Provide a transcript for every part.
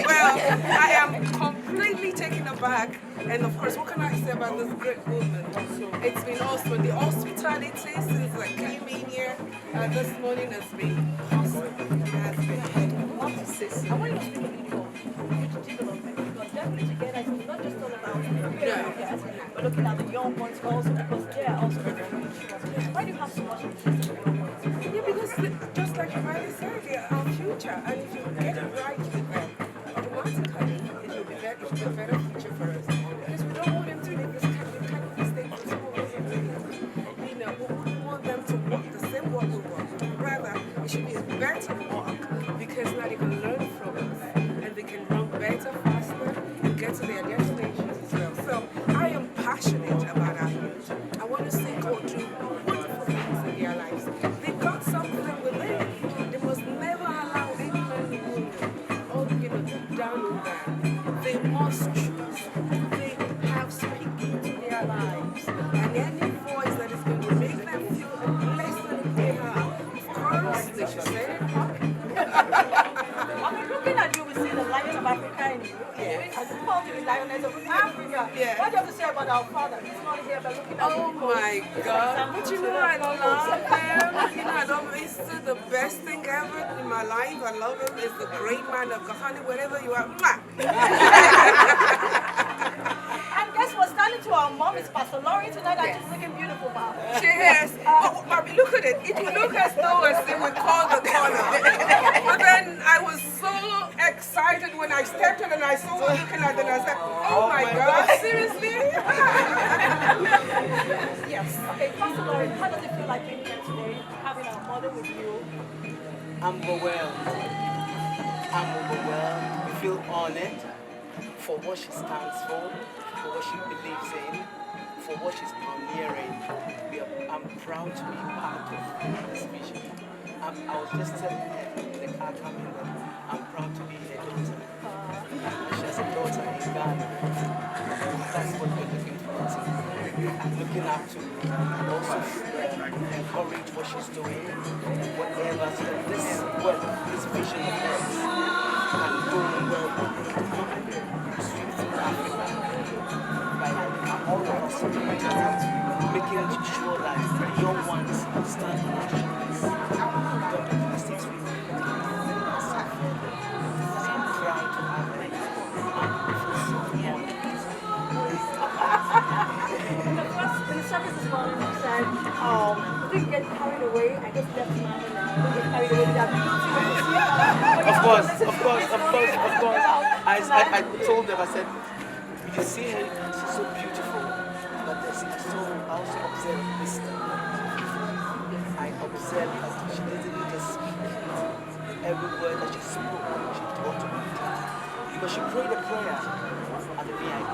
Well, I am completely taken aback. And of course, what can I say about this great movement? It's been awesome. The hospitality since I came in here this morning has been awesome. It has been. I want you to speak a little bit of development because definitely together it's not just all about the yes, but looking at the young ones also because they are also very young. Why do you have so much interest in the young ones? Yeah, because just like you rightly said, they are our future. And if you get it right with them, automatically it will be a better future for us. Because we don't want them to make this kind of mistakes in school. You know, we wouldn't want them to walk the same walk we walk. Rather, it should be a better walk because now they can learn from us and they can run better, faster, and get to their destinations as well. So I am passionate about our youth. I want to see go through wonderful things in their lives. They've got something within. They must never allow any man or woman or down them. They must choose who they have speaking to their lives. And any voice that is going to make them feel less than they are, of course, they should say it. I mean, looking at you, we see the lion of Africa in you. Yes. As opposed to the lioness of Africa. Yes. What do you have to say about our father? He's not here, but looking at Oh my God. But you know, I love him. You know, I love him. He's still the best thing ever in my life. I love him. He's the great man of Kahani, wherever you are. Mwah! And guess what? Standing to our mom is Pastor Laurie tonight, and she's looking beautiful, Mom. She is. But look at it. It will look as though as they would call the corner. But then I was so excited when I stepped in and I saw her looking at it and I said, oh my God, seriously? Yes. Okay, Pastor Laurie, how does it feel like being here today, having our mother with you? I'm overwhelmed. We feel honored for what she stands for what she believes in, for what she's pioneering. I'm proud to be part of this vision. I was just telling her in the car coming that I'm proud to be her daughter. She has a daughter in Ghana. That's what we're looking forward to. I'm looking up to also encourage what she's doing, whatever, so that this work, this vision of hers can go well through Africa by all of us, making sure that the young ones stand on their shoulders. Don't make mistakes we make. I'm proud to have her. In the service this morning, you said, didn't get carried away. I just left mom and didn't get carried away with that beauty. Of course. I told them, I said, you see her, she's so beautiful, but there's also observe wisdom. I observed that she didn't just speak. Every word that she spoke, she taught me. Because she prayed a prayer at the VIP.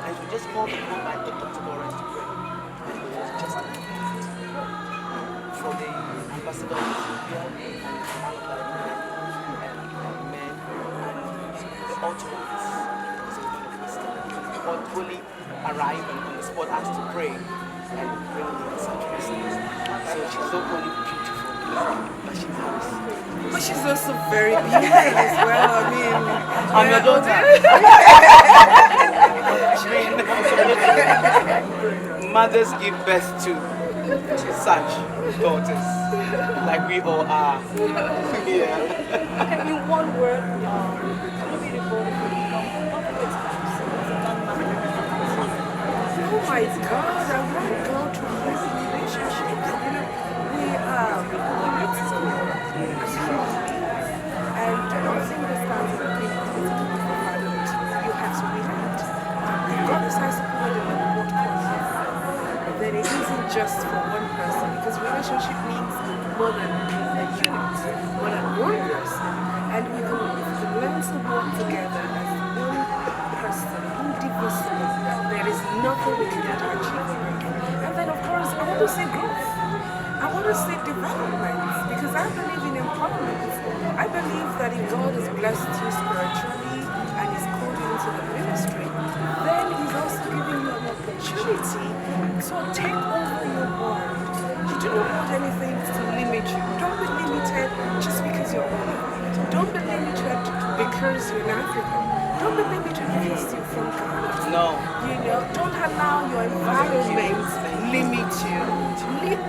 And she just called upon my Dr. Lawrence to pray. And it was just a moment for the ambassador of Ethiopia and men and the authorities. What fully arrived on the spot asked to pray and bring in such blessings. So she's not only beautiful, but she's nice. But she's also very beautiful as well. I mean, I'm your daughter. Mothers give birth to such daughters, like we all are. Yeah. Okay, in one word, could be devoted to the oh my God, I want to go to these relationships. You know, we meet school as family. And I think the stands of the people you have to relate. God decides to put it in what concept. Then it isn't just for one person, because relationship means more than a unit, more than one person. And we can learn to work together as one person, indivisible. There is nothing we can do to achieve it. And then, of course, I want to see growth. I want to see development, because I believe in empowerment. I believe that if God has blessed you spiritually and is called you into the ministry, then He's also giving you an opportunity to take over your world. You do not want anything to limit you. Don't be limited just because you're older. Don't be limited to because you're an African. Don't let them introduce you from Ghana. No. Don't allow your environment limit you. Look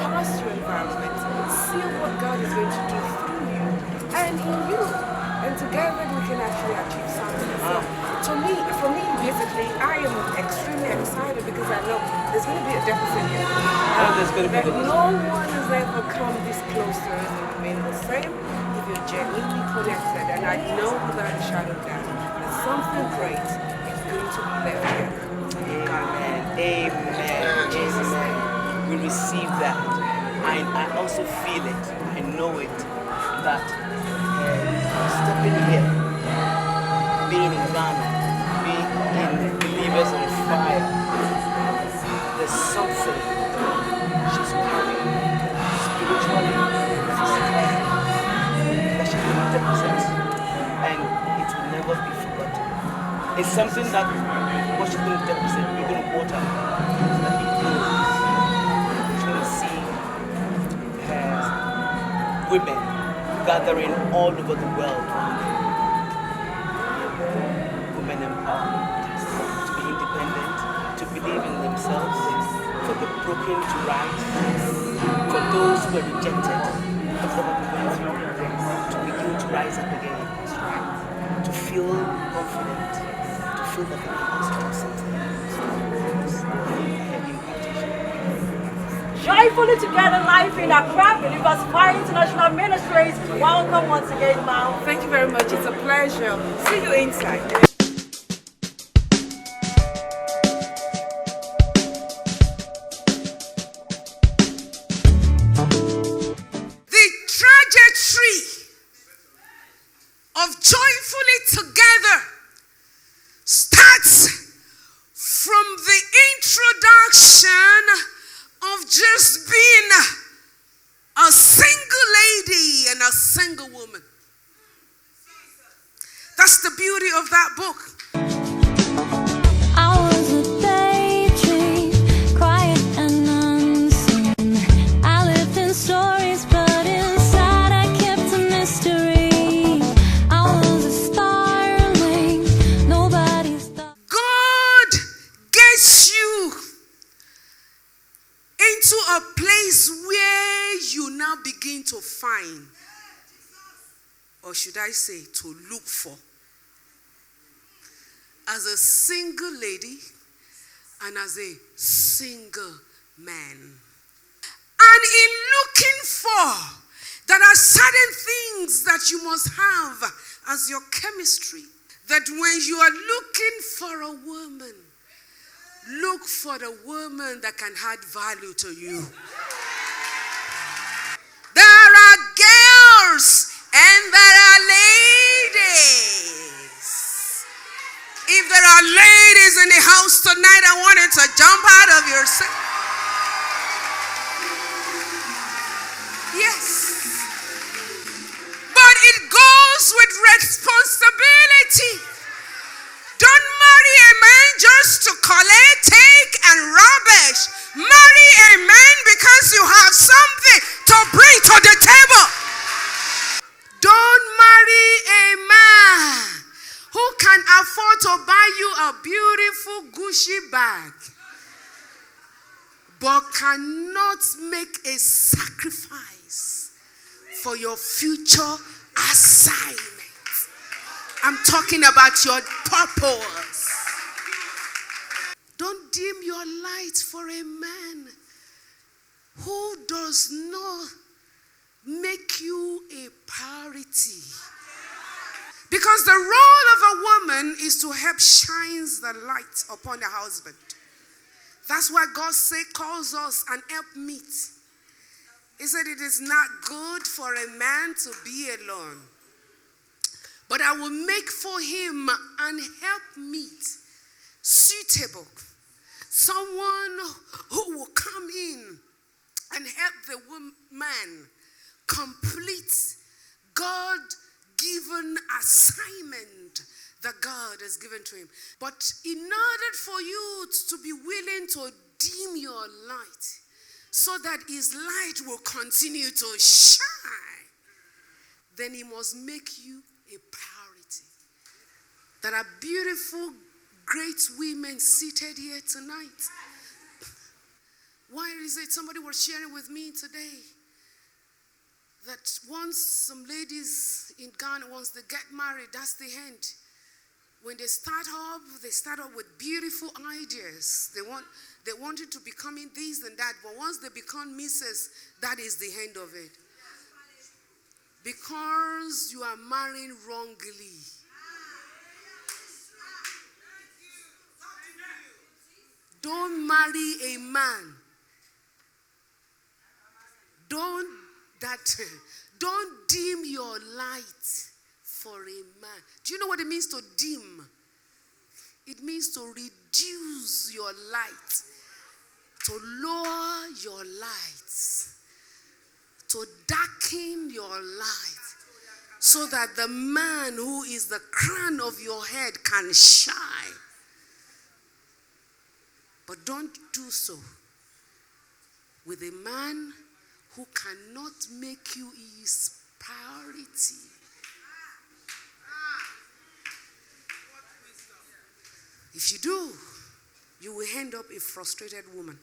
past your environment. See what God is going to do through you and in you. And together we can actually achieve something. So for me, basically, I am extremely excited because I know there's going to be a deficit here. That no one has ever come this close to us and remain the same if you're genuinely connected. And I know without a shadow of doubt that something great is going to be left here. Amen. Amen. Jesus. We receive that. I also feel it. I know it. That stepping here, being in Ghana, being in Believers on Fire, there's something she's carrying spiritually, physically, that she can represent, and it will never be forgotten. It's something that what she's going to represent, we're going to water so that it grows. She's going to see women gathering all over the world, women empowered to be independent, to believe in themselves, for the broken to rise, for those who were rejected, to begin to rise up again, to feel confident, to feel that they can also do something. Joyfully together life in Accra, Believers Fire International Ministries. Welcome once again, ma'am. Thank you very much. It's a pleasure. See you inside. The trajectory of joyfully together starts from the introduction of just being a single lady and a single woman. That's the beauty of that book. I was a daydream, quiet and unseen. I lived in stories, but inside I kept a mystery. I was a starling, nobody's thought. God gets you into a place where you now begin to find, or should I say, to look for, as a single lady and as a single man. And in looking for, there are certain things that you must have as your chemistry. That when you are looking for a woman, look for the woman that can add value to you. There are girls and there are ladies. If there are ladies in the house tonight, I want you to jump out of your seat. Yes. But it goes with responsibility. Don't marry a man just to collect, take, and rubbish. Marry a man because you have something to bring to the table. Don't marry a man who can afford to buy you a beautiful Gucci bag, but cannot make a sacrifice for your future assignment. I'm talking about your purpose. Don't dim your light for a man who does not make you a priority. Because the role of a woman is to help shine the light upon the husband. That's why God calls us an helpmeet. He said it is not good for a man to be alone, but I will make for him an helpmeet suitable. Someone who will come in and help the woman complete God-given assignment that God has given to him. But in order for you to be willing to dim your light so that his light will continue to shine, then he must make you a priority. There are beautiful, great women seated here tonight. Why is it somebody was sharing with me today that once some ladies in Ghana, once they get married, that's the end. When they start off with beautiful ideas. They wanted to become this and that, but once they become Mrs., that is the end of it. Because you are marrying wrongly. Don't marry a man. Don't dim your light for a man. Do you know what it means to dim? It means to reduce your light, to lower your light, to darken your light, so that the man who is the crown of your head can shine. But don't do so with a man who cannot make you his priority. If you do, you will end up a frustrated woman.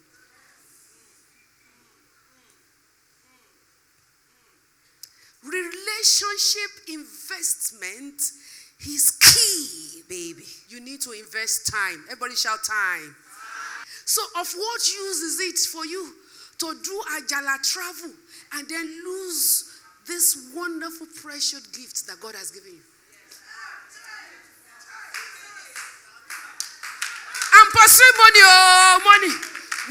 Relationship investment is key, baby. You need to invest time. Everybody shout time. So of what use is it for you to do Ajala travel and then lose this wonderful, precious gift that God has given you? And pursue money, oh, money.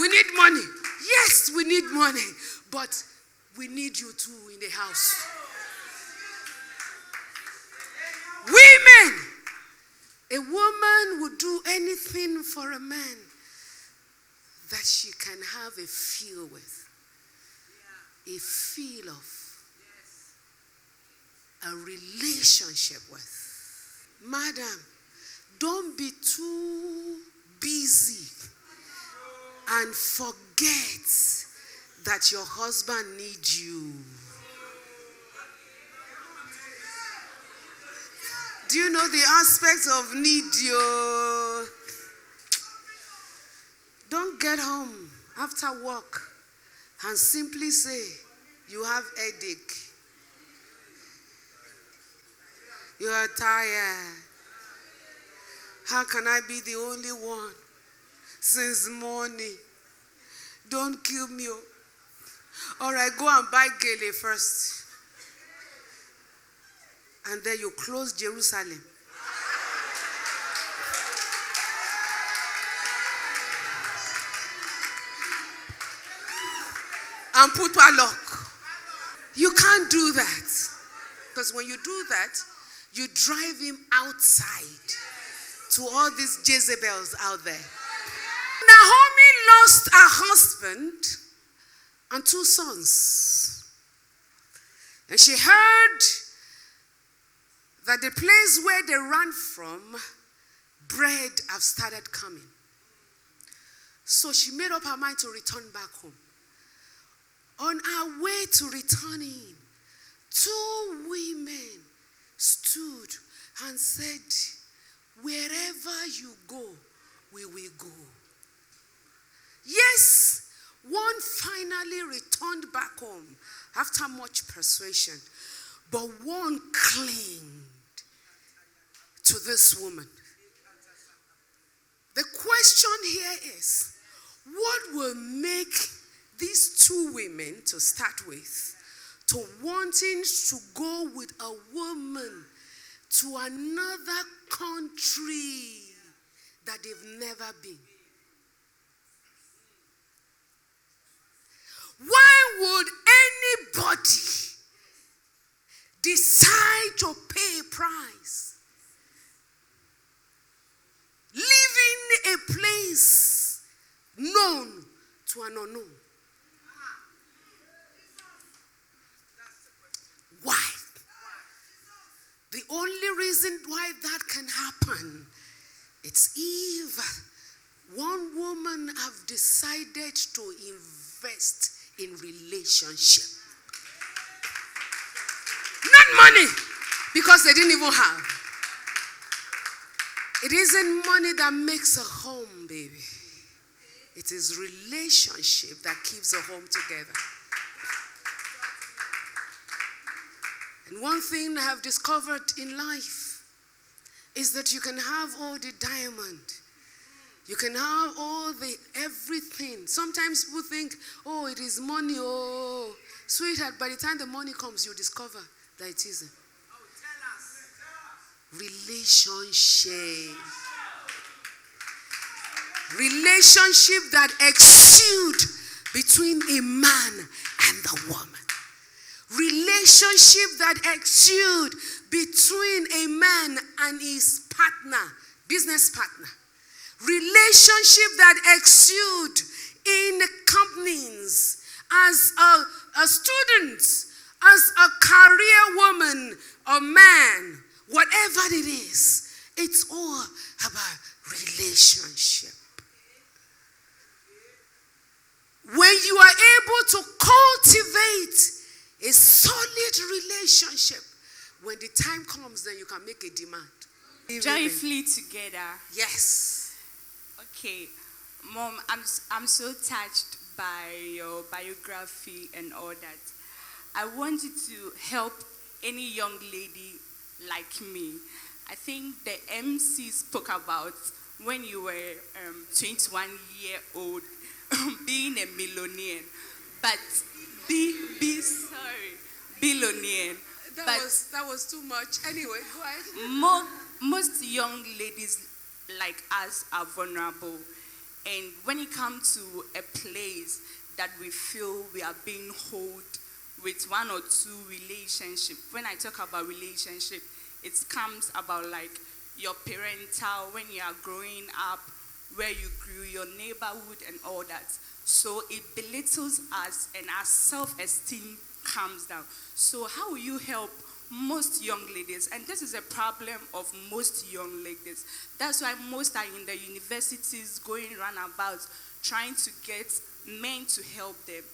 We need money. Yes, we need money. But we need you too in the house. Women. A woman would do anything for a man that she can have a feel with. A feel of. A relationship with. Madam, don't be too busy and forget that your husband needs you. Do you know the aspects of need you? Don't get home after work and simply say, you have headache. You are tired. How can I be the only one since morning? Don't kill me. All right, go and buy gele first. And then you close Jerusalem. And put a lock. You can't do that. Because when you do that, you drive him outside to all these Jezebels out there. Naomi lost her husband and 2 sons. And she heard that the place where they ran from, bread have started coming. So she made up her mind to return back home. On her way to returning, 2 women stood and said, wherever you go, we will go. Yes, one finally returned back home after much persuasion, but one clinged to this woman. The question here is, what will make these 2 women, to start with, to wanting to go with a woman to another country that they've never been? Why would anybody decide to pay a price, leaving a place known to an unknown? Why? The only reason why that can happen, it's if one woman have decided to invest in relationship. Not money. because they didn't even have. It isn't money that makes a home, baby. It is relationship that keeps a home together. And one thing I have discovered in life is that you can have all the diamond. You can have all the everything. Sometimes people think, oh, it is money. Oh, sweetheart, by the time the money comes, you discover that it isn't. Relationship. Relationship that exude between a man and the woman. Relationship that exude between a man and his partner, business partner. Relationship that exude in companies, as a student, as a career woman or man, whatever it is, it's all about relationship. When you are able to cultivate a solid relationship, when the time comes, then you can make a demand. Joyfully together. Yes. Okay, Mom, I'm so touched by your biography and all that. I want you to help any young lady like me. I think the MC spoke about when you were 21-year-old being a millionaire, but billionaire. That was too much. Anyway, go ahead. Most young ladies like us are vulnerable, and when it comes to a place that we feel we are being held with one or two relationship. When I talk about relationship, it comes about like your parental, when you are growing up, where you grew, your neighborhood and all that. So it belittles us and our self-esteem comes down. So how will you help most young ladies? And this is a problem of most young ladies. That's why most are in the universities going roundabout trying to get men to help them.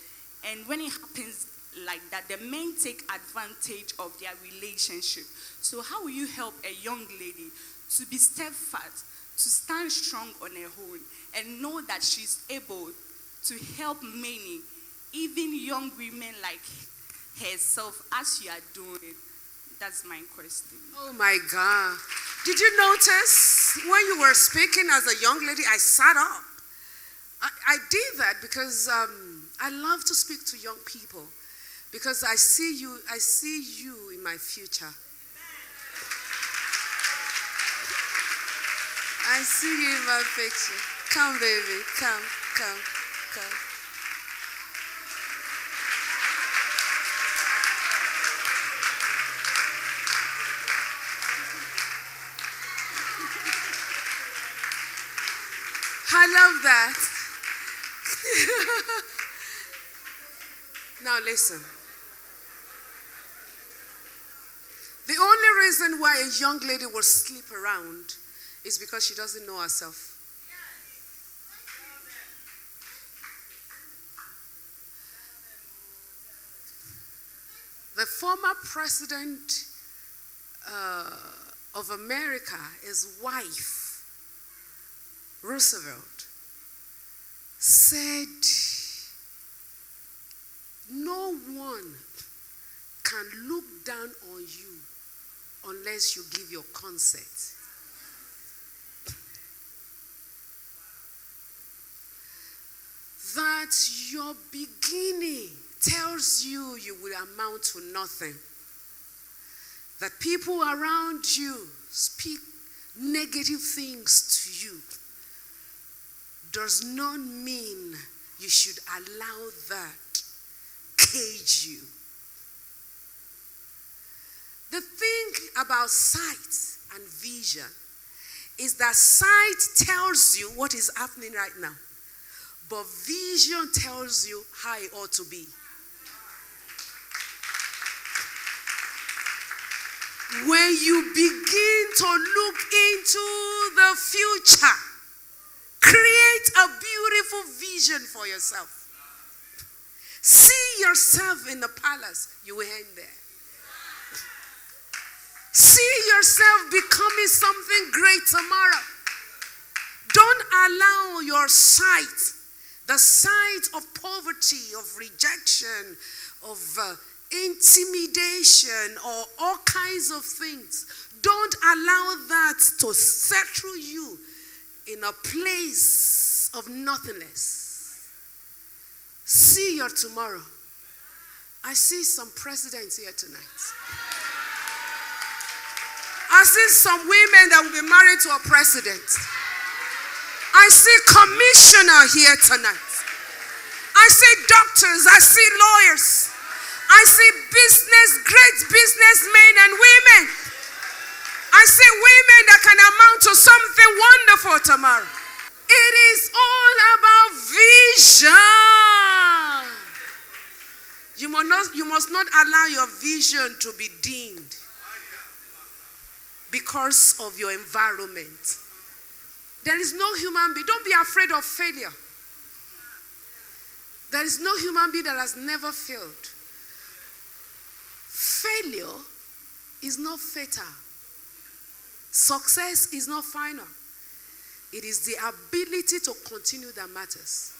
And when it happens like that, the men take advantage of their relationship. So how will you help a young lady to be steadfast, to stand strong on her own, and know that she's able to help many, even young women like herself, as you are doing? That's my question. Oh my God. Did you notice when you were speaking as a young lady, I sat up. I did that because I love to speak to young people, because I see you in my future. I see you in my picture. Come, baby. Come. I love that. Now listen. The only reason why a young lady will sleep around is because she doesn't know herself. The former president of America, his wife, Roosevelt, said, no one can look down on you unless you give your consent. That your beginning tells you will amount to nothing. That people around you speak negative things to you does not mean you should allow that cage you. The thing about sight and vision is that sight tells you what is happening right now, but vision tells you how it ought to be. When you begin to look into the future, create a beautiful vision for yourself. See yourself in the palace, you will end there. See yourself becoming something great tomorrow. Don't allow your sight, the sight of poverty, of rejection, of intimidation, or all kinds of things. Don't allow that to settle you in a place of nothingness. See your tomorrow. I see some presidents here tonight. I see some women that will be married to a president. I see commissioner here tonight. I see doctors. I see lawyers. I see great businessmen and women. I see women that can amount to something wonderful tomorrow. It is all about vision. You must not allow your vision to be dimmed because of your environment. There is no human being. Don't be afraid of failure. There is no human being that has never failed. Failure is not fatal. Success is not final. It is the ability to continue that matters.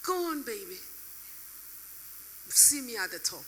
Go on, baby. See me at the top.